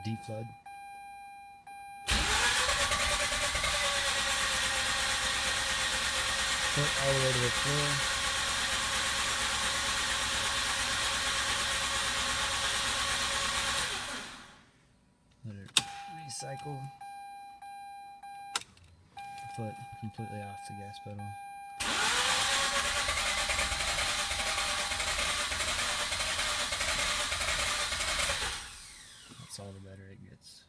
deflood. Foot all the way to the floor. Let it recycle. Foot completely off the gas pedal. That's all the better it gets.